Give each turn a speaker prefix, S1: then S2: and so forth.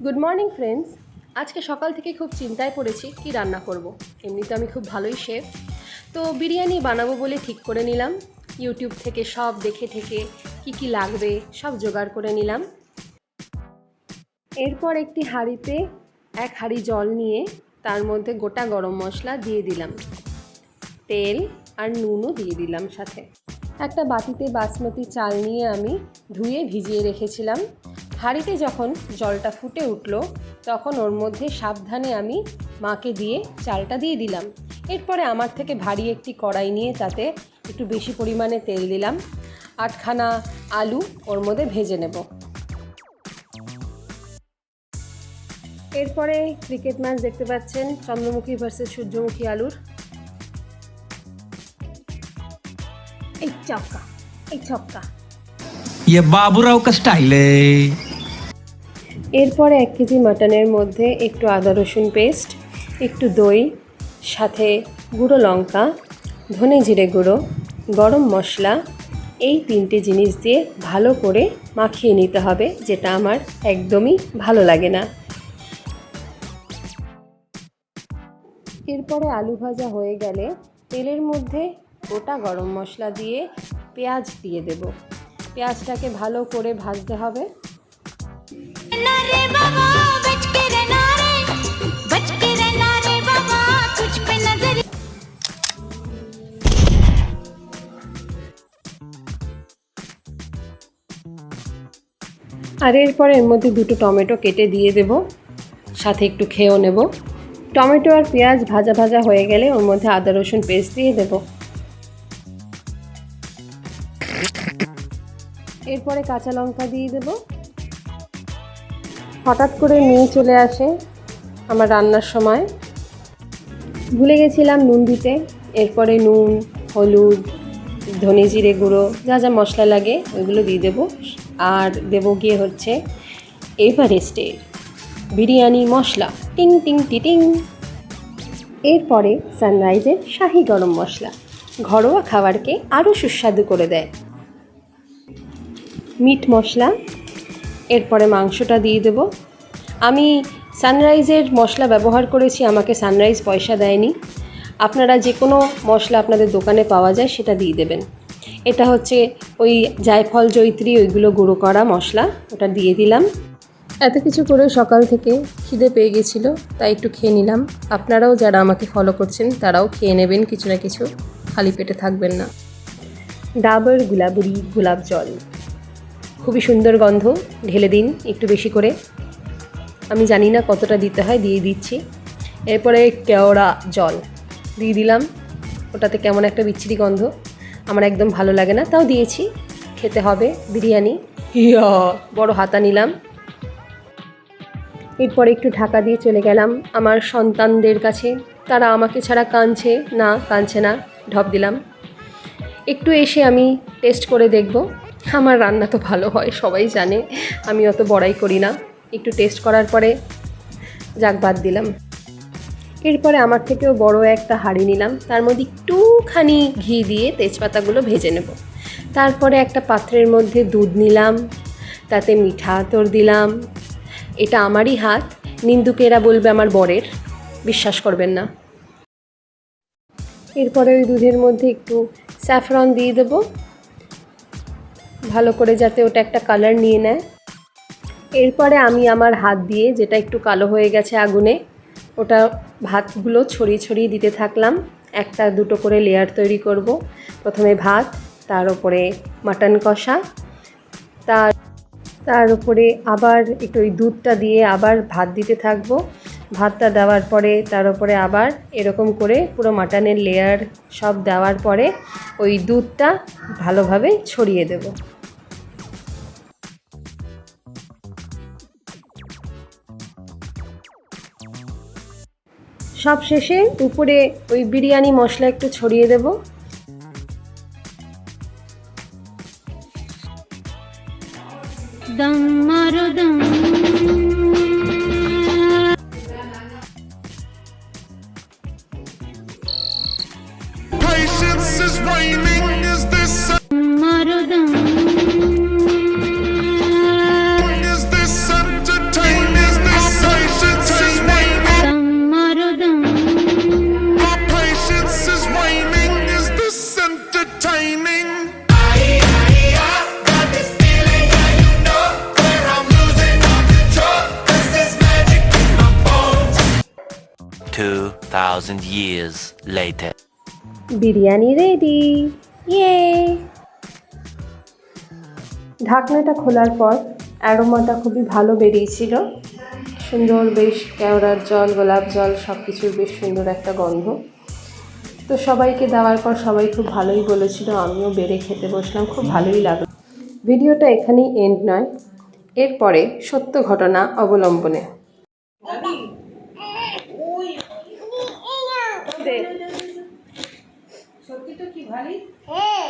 S1: Good morning friends. আজকে সকাল থেকে খুব চিন্তায় পড়েছি কি রান্না করব। এমনিতে আমি খুব ভালোই শেফ, তো বিরিয়ানি বানাবো বলে ঠিক করে নিলাম। ইউটিউব থেকে সব দেখে ঠেকে কি লাগবে সব জোগাড় করে নিলাম। এরপর একটি হাঁড়িতে এক হাঁড়ি জল নিয়ে তার মধ্যে গোটা গরম মশলা দিয়ে দিলাম, তেল আর নুনও দিয়ে দিলাম সাথে। একটা বাটিতে বাসমতি চাল নিয়ে আমি ধুয়ে ভিজিয়ে রেখেছিলাম। হাঁড়িতে যখন জলটা ফুটে উঠল তখন ওর মধ্যে সাবধানে আমি মাকে দিয়ে চালটা দিয়ে দিলাম। এরপরে আমার থেকে ভারী একটি কড়াই নিয়ে তাতে একটু বেশি পরিমাণে তেল দিলাম। 8খানা আলু ওর মধ্যে ভেজে নেব। এরপরে ক্রিকেট ম্যাচ দেখতে পাচ্ছেন, চন্দ্রমুখী ভার্সেস সূর্যমুখী আলুর। এই ছক্কা
S2: ये बाबूराव का स्टाइल है।
S1: এরপরে 1 কেজি মাটনের মধ্যে একটু আদা রসুন পেস্ট, একটু দই, সাথে গুঁড়ো লঙ্কা, ধনে জিরে গুঁড়ো, গরম মশলা, এই 3টে জিনিস দিয়ে ভালো করে মাখিয়ে নিতে হবে, যেটা আমার একদমই ভালো লাগে না। এরপরে আলু ভাজা হয়ে গেলে তেলের মধ্যে গোটা গরম মশলা দিয়ে পেঁয়াজ দিয়ে দেব। পেঁয়াজটাকে ভালো করে ভাজতে হবে। আর এরপরে এর মধ্যে 2টো টমেটো কেটে দিয়ে দেব, সাথে একটু খেয়েও নেব। টমেটো আর পেঁয়াজ ভাজা ভাজা হয়ে গেলে ওর মধ্যে আদা রসুন পেস্ট দিয়ে দেব। এরপরে কাঁচা লঙ্কা দিয়ে দেব। হঠাৎ করে মেয়ে চলে আসে আমার রান্নার সময়, ভুলে গেছিলাম নুন দিতে। এরপরে নুন, হলুদ, ধনে জিরে গুঁড়ো, যা যা মশলা লাগে ওইগুলো দিয়ে দেবো। আর দেবো গিয়ে হচ্ছে এভারেস্টের বিরিয়ানি মশলা, টিং টিং টিটিং। এরপরে সানরাইজের শাহি গরম মশলা, ঘরোয়া খাবারকে আরও সুস্বাদু করে দেয়। মিট মশলা। এরপরে মাংসটা দিয়ে দেব। আমি সানরাইজের মশলা ব্যবহার করেছি, আমাকে সানরাইজ পয়সা দেয়নি। আপনারা যে কোনো মশলা আপনাদের দোকানে পাওয়া যায় সেটা দিয়ে দেবেন। এটা হচ্ছে ওই জাইফল, জৈত্রি, ওইগুলো গুঁড়ো করা মশলা, ওটা দিয়ে দিলাম। এত কিছু করে সকাল থেকে খিদে পেয়ে গেছিলো, তাই একটু খেয়ে নিলাম। আপনারাও যারা আমাকে ফলো করছেন তারাও খেয়ে নেবেন কিছু না কিছু, খালি পেটে থাকবেন না। ডাবর গুলাবরি গোলাপ জল, খুবই সুন্দর গন্ধ, ঢেলে দিন একটু বেশি করে। আমি জানি না কতটা দিতে হয়, দিয়ে দিচ্ছি। এরপরে কেওড়া জল দিয়ে দিলাম। ওটাতে কেমন একটা বিচ্ছিরি গন্ধ, আমার একদম ভালো লাগে না, তাও দিয়েছি। খেতে হবে বিরিয়ানি। বড় হাতা নিলাম। এরপরে একটু ঢাকা দিয়ে চলে গেলাম আমার সন্তানদের কাছে। তারা আমাকে ছাড়া কাঁদছে না, ঢপ দিলাম। একটু এসে আমি টেস্ট করে দেখব। আমার রান্না তো ভালো হয়, সবাই জানে, আমি অত বড়াই করি না। একটু টেস্ট করার পরে যাক বাদ দিলাম। এরপরে আমার থেকেও বড় একটা হাঁড়ি নিলাম, তার মধ্যে একটুখানি ঘি দিয়ে তেজপাতাগুলো ভেজে নেব। তারপরে একটা পাত্রের মধ্যে দুধ নিলাম, তাতে মিঠা আতর দিলাম। এটা আমারই হাত, নিন্দুকেরা বলবে আমার বরের, বিশ্বাস করবেন না। এরপরে ওই দুধের মধ্যে একটু স্যাফরন দিয়ে দেব, ভালো করে যাতে ওটা একটা কালার নিয়ে নেয়। এরপরে আমি আমার হাত দিয়ে, যেটা একটু কালো হয়ে গেছে আগুনে, ওটা ভাতগুলো ছড়িয়ে দিতে থাকলাম। 1-2 করে লেয়ার তৈরি করব। প্রথমে ভাত, তার উপরে মাটন কষা, তার উপরে আবার একটু ওই দুধটা দিয়ে আবার ভাত দিতে থাকবো। ভাতটা দেওয়ার পরে তার উপরে আবার এরকম করে পুরো মাটনের লেয়ার সব দেওয়ার পরে ওই দুধটা ভালোভাবে ছড়িয়ে দেব। সব শেষে উপরে ওই বিরিয়ানি মশলা একটু ছড়িয়ে দেব। দম মারো দম।
S3: is raining. Is this entertaining? Is this entertaining? My patience is waning. Is this entertaining? Got this feeling, yeah, you know, where I'm losing all control. This is magic in my bones.
S4: 2,000 years later.
S1: Biryani ready, ইয়ে। ঢাকনাটা খোলার পর অ্যারোমাটা খুবই ভালো বেরিয়েছিল, সুন্দর, বেশ কেওড়ার জল, গোলাপ জল সব কিছুর বেশ সুন্দর একটা গন্ধ। তো সবাইকে দেওয়ার পর সবাই খুব ভালোই বলেছিল, আমিও বেড়ে খেতে বসলাম, খুব ভালোই লাগলো। ভিডিওটা এখানেই এন্ড নয়, এরপরে সত্য ঘটনা অবলম্বনে। সত্যি তো কি ভারী, হ্যাঁ।